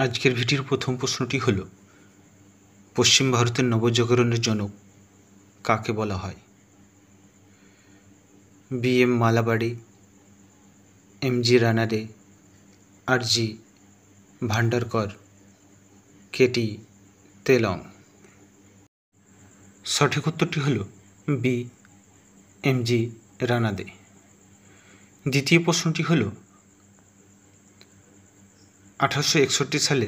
আজকের ভিডিওর প্রথম প্রশ্নটি হল, পশ্চিম ভারতের নবজাগরণের জনক কাকে বলা হয়? বি.এম. মালাবারি, এম.জি. রানাডে, আর.জি. ভান্ডারকর, কে.টি. তেলং। সঠিক উত্তরটি হল বি. এম.জি. রানাডে। দ্বিতীয় প্রশ্নটি হল, 1861 সালে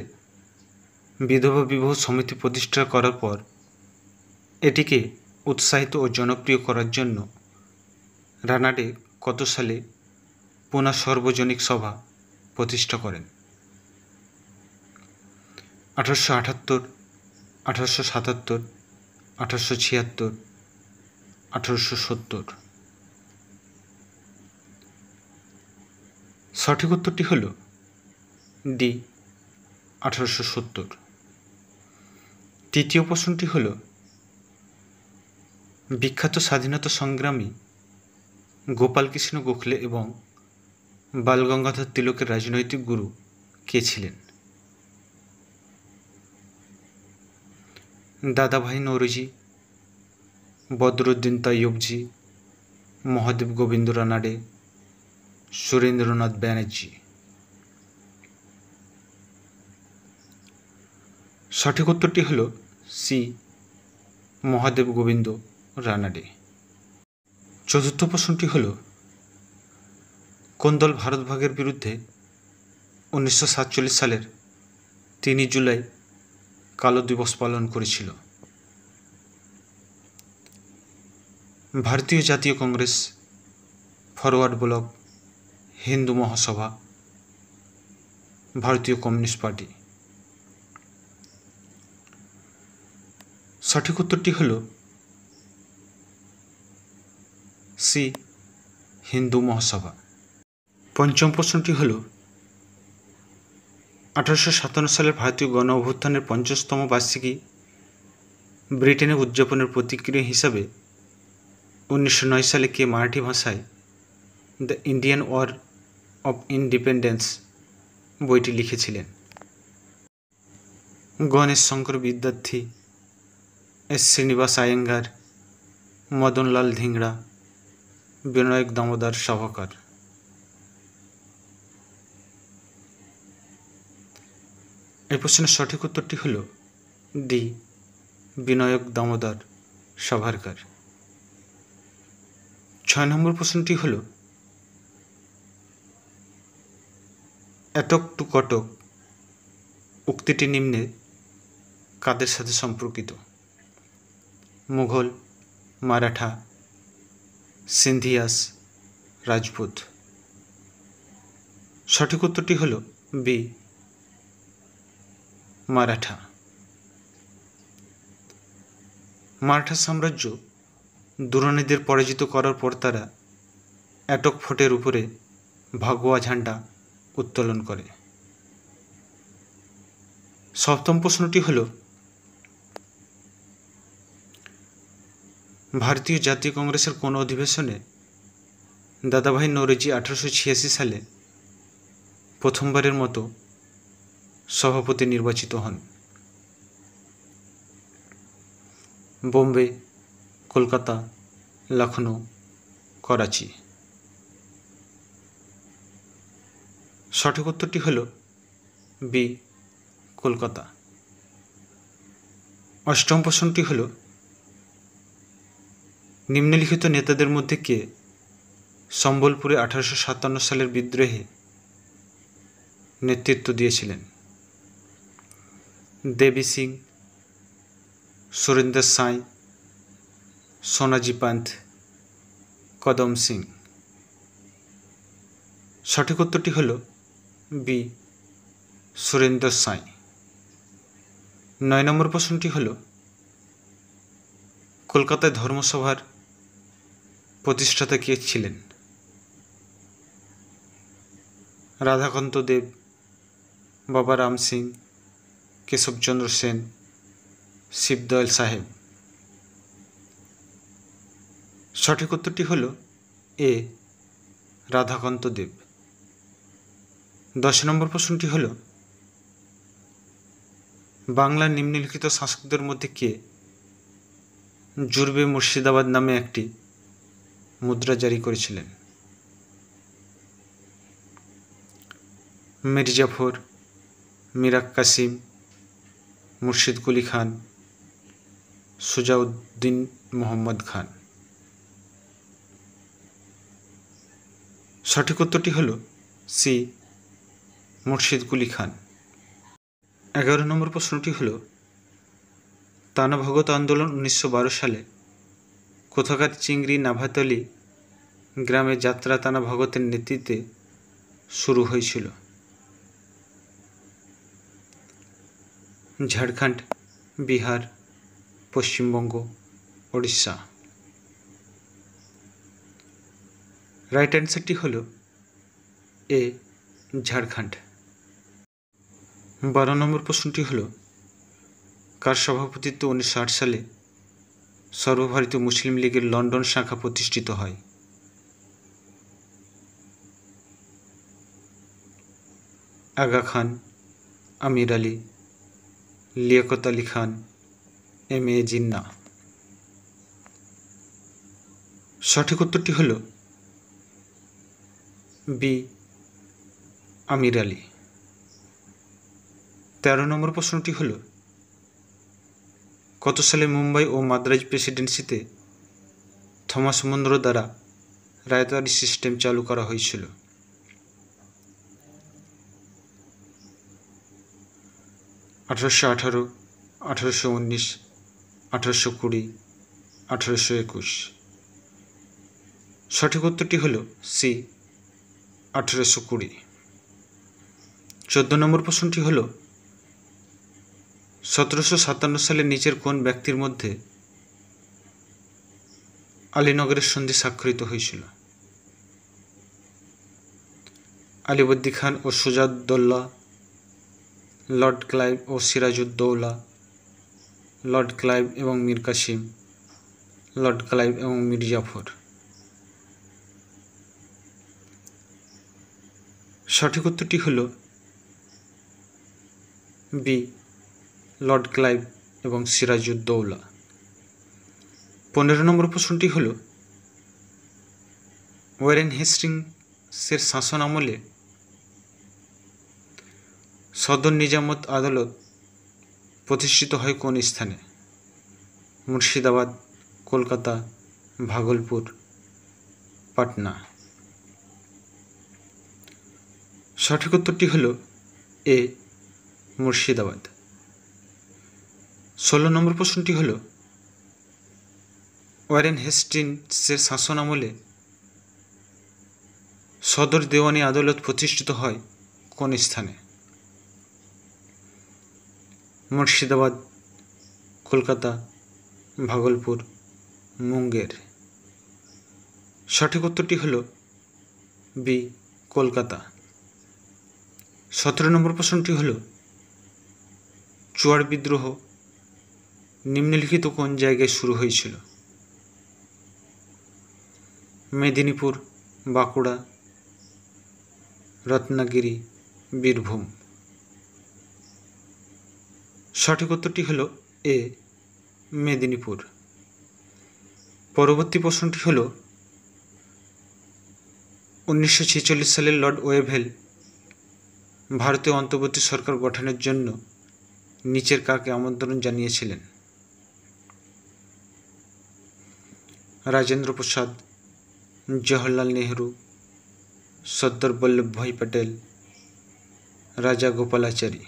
বিধবা বিবাহ সমিতি প্রতিষ্ঠা করার পর এটিকে উৎসাহিত ও জনপ্রিয় করার জন্য রানাডে কত সালে পুনা সার্বজনিক সভা প্রতিষ্ঠা করেন? 1878, 1877, 1876, 1870। সঠিক উত্তরটি হল ডি. 1870। তৃতীয় প্রশ্নটি হল, বিখ্যাত স্বাধীনতা সংগ্রামী গোপালকৃষ্ণ গোখলে এবং বালগঙ্গাধর তিলকের রাজনৈতিক গুরু কে ছিলেন? দাদাভাই নৌরোজি, বদরুদ্দিন তৈয়বজি, মহাদেব গোবিন্দ রানাডে, সুরেন্দ্রনাথ ব্যানার্জি। সঠিক উত্তরটি হল সি. মহাদেব গোবিন্দ রানাডে। চতুর্থ প্রশ্নটি হল, কোন দল ভারত ভাগের বিরুদ্ধে 1947 সালের 3 জুলাই কালো দিবস পালন করেছিল? ভারতীয় জাতীয় কংগ্রেস, ফরওয়ার্ড ব্লক, হিন্দু মহাসভা, ভারতীয় কমিউনিস্ট পার্টি। সঠিক উত্তরটি হল সি. হিন্দু মহাসভা। পঞ্চম প্রশ্নটি হল, 1857 সালের ভারতীয় গণ অভ্যুত্থানের 50তম বার্ষিকী ব্রিটেনে উদযাপনের প্রতিক্রিয়া হিসাবে 1909 সালে কে মারাঠি ভাষায় the Indian war of independence বইটি লিখেছিলেন? গণেশ শঙ্কর বিদ্যার্থী, এস. শ্রীনিবাস আয়েঙ্গার, মদনলাল ধিংড়া, বিনায়ক দামোদর সাভারকর। এই প্রশ্নের সঠিক উত্তরটি হল ডি. বিনায়ক দামোদর সাভারকর। 6 নম্বর প্রশ্নটি হল, এটক টু কটক উক্তিটি নিম্নে কাদের সাথে সম্পর্কিত? মুঘল, মারাঠা, সিন্ধিয়াস, রাজপুত। সঠিক উত্তরটি হল বি. মারাঠা। মারাঠা সাম্রাজ্য দুরানিদের পরাজিত করার পর তারা এটক ফোর্টের উপরে ভাগোয়া ঝান্ডা উত্তোলন করে। সপ্তম প্রশ্নটি হল, ভারতীয় জাতীয় কংগ্রেসের কোন অধিবেশনে দাদাভাই নৌরোজি 1886 সালে প্রথমবারের মতো সভাপতি নির্বাচিত হন? বোম্বে, কলকাতা, লখনউ, করাচি। সঠিক উত্তরটি হল বি. কলকাতা। অষ্টম প্রশ্নটি হল, নিম্নলিখিত নেতাদের মধ্যে কে সম্বলপুরে 1857 সালের বিদ্রোহে নেতৃত্ব দিয়েছিলেন? দেবী সিং, সুরেন্দ্র সাঁই, সোনাজি পান্থ, কদম সিং। সঠিক উত্তরটি হল বি. সুরেন্দ্র সাঁই। 9 নম্বর প্রশ্নটি হল, কলকাতায় ধর্মসভার প্রতিষ্ঠাতা কে ছিলেন? রাধাকান্ত দেব, বাবা রাম সিং, কেশবচন্দ্র সেন, শিবদয়াল সাহেব। সঠিক উত্তরটি হল এ. রাধাকান্ত দেব। 10 নম্বর প্রশ্নটি হল, বাংলার নিম্নলিখিত শাসকদের মধ্যে কে জুরবে মুর্শিদাবাদ নামে একটি মুদ্রা জারি করেছিলেন? মির্জাফর, মিরাক কাসিম, মুর্শিদ কুলি খান, সুজাউদ্দিন মোহাম্মদ খান। সঠিক উত্তরটি হল সি, মুর্শিদ কুলি খান। 11 নম্বর প্রশ্নটি হল তানা ভগত আন্দোলন 1912 সালে কোথাকার চিংড়ি নাভাতলি গ্রামে যাত্রা তানা ভগতের নেতৃত্বে শুরু হয়েছিল? ঝাড়খণ্ড, বিহার, পশ্চিমবঙ্গ, ওড়িশা। রাইট অ্যান্সারটি হল এ, ঝাড়খণ্ড। 12 নম্বর প্রশ্নটি হল কার সভাপতিত্বে 1960 সালে সর্বভারতীয় মুসলিম লীগের লন্ডন শাখা প্রতিষ্ঠিত হয়? আগা খান, আমির আলী, লিয়াকত আলী খান, এম এ জিন্না। সঠিক উত্তরটি হল বি, আমির আলী। 13 নম্বর প্রশ্নটি হল কত সালে মুম্বাই ও মাদ্রাজ প্রেসিডেন্সিতে থমাস মুনরো দ্বারা রায়তারি সিস্টেম চালু করা হয়েছিল? 1818, 1819, 1820, 1821। সঠিক উত্তরটি হল সি, 1820। 14 নম্বর প্রশ্নটি হল 1757 সালে নিচের কোন ব্যক্তির মধ্যে আলীনগরের সন্ধি স্বাক্ষরিত হয়েছিল? আলীবর্দী খান ও সুজাউদ্দৌলা, লর্ড ক্লাইভ ও সিরাজউদ্দৌলা, লর্ড ক্লাইভ এবং মীর কাসিম, লর্ড ক্লাইভ এবং মির্জাফর। সঠিক উত্তরটি হল বি, লর্ড ক্লাইভ এবং সিরাজউদ্দৌলা। 15 নম্বর প্রশ্নটি হল ওয়ারেন হেস্টিংসের শাসন আমলে সদর নিজামত আদালত প্রতিষ্ঠিত হয় কোন স্থানে? মুর্শিদাবাদ, কলকাতা, ভাগলপুর, পাটনা। সঠিক উত্তরটি হল এ, মুর্শিদাবাদ। 16 নম্বর প্রশ্নটি হল ওয়ারেন হেস্টিংসের শাসন আমলে সদর দেওয়ানি আদালত প্রতিষ্ঠিত হয় কোন স্থানে? মুর্শিদাবাদ, কলকাতা, ভাগলপুর, মুঙ্গের। সঠিক উত্তরটি হল বি, কলকাতা। 17 নম্বর প্রশ্নটি হল চুয়াড় বিদ্রোহ নিম্নলিখিত কোন জায়গায় শুরু হয়েছিল? মেদিনীপুর, বাঁকুড়া, রত্নাগিরি, বীরভূম। সঠিক উত্তরটি হল এ, মেদিনীপুর। পরবর্তী প্রশ্নটি হল 1946 সালে লর্ড ওয়েভেল ভারতীয় অন্তর্বর্তী সরকার গঠনের জন্য নিচের কাকে আমন্ত্রণ জানিয়েছিলেন? রাজেন্দ্র প্রসাদ, জওহরলাল নেহরু, সর্দার বল্লভভাই প্যাটেল, রাজা গোপালাচারী।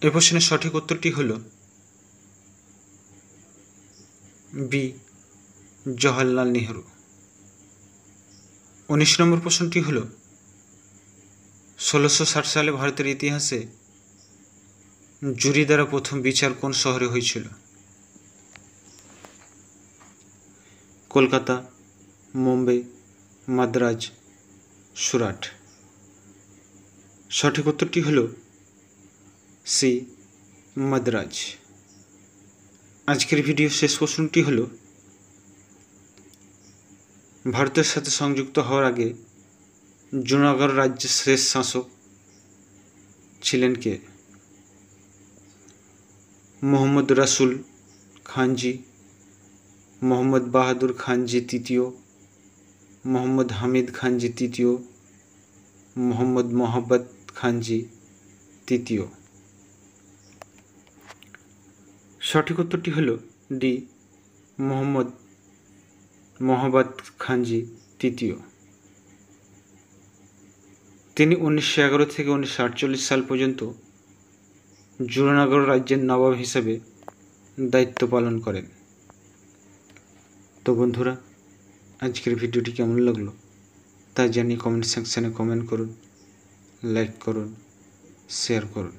এ প্রশ্নের সঠিক উত্তরটি হল বি, জওহরলাল নেহরু। 19 নম্বর প্রশ্নটি হল 1660 সালে ভারতের ইতিহাসে জুরি দ্বারা প্রথম বিচার কোন শহরে হয়েছিল? কলকাতা, মুম্বাই, মাদ্রাজ, সুরাট। সঠিক উত্তরটি হল সি, মাদ্রাজ। আজকের ভিডিও শেষ প্রশ্নটি হল ভারতের সাথে সংযুক্ত হওয়ার আগে জুনাগড় রাজ্যের শেষ শাসক ছিলেন কে? মোহাম্মদ রাসুল খানজি, মোহাম্মদ বাহাদুর খানজি তৃতীয়, মোহাম্মদ হামিদ খানজি তৃতীয়, মোহাম্মদ মোহাব্বত খানজি তৃতীয়। সঠিক উত্তরটি হল ডি, মোহাম্মদ মোহাব্বত খানজি তৃতীয়। তিনি 1911 থেকে 1948 সাল পর্যন্ত জুনাগড় রাজ্যের নবাব হিসেবে দায়িত্ব পালন করেন। তো বন্ধুরা, আজকের ভিডিওটি কেমন লাগলো তা জানিয়ে কমেন্ট সেকশানে কমেন্ট করুন, লাইক করুন, শেয়ার করুন।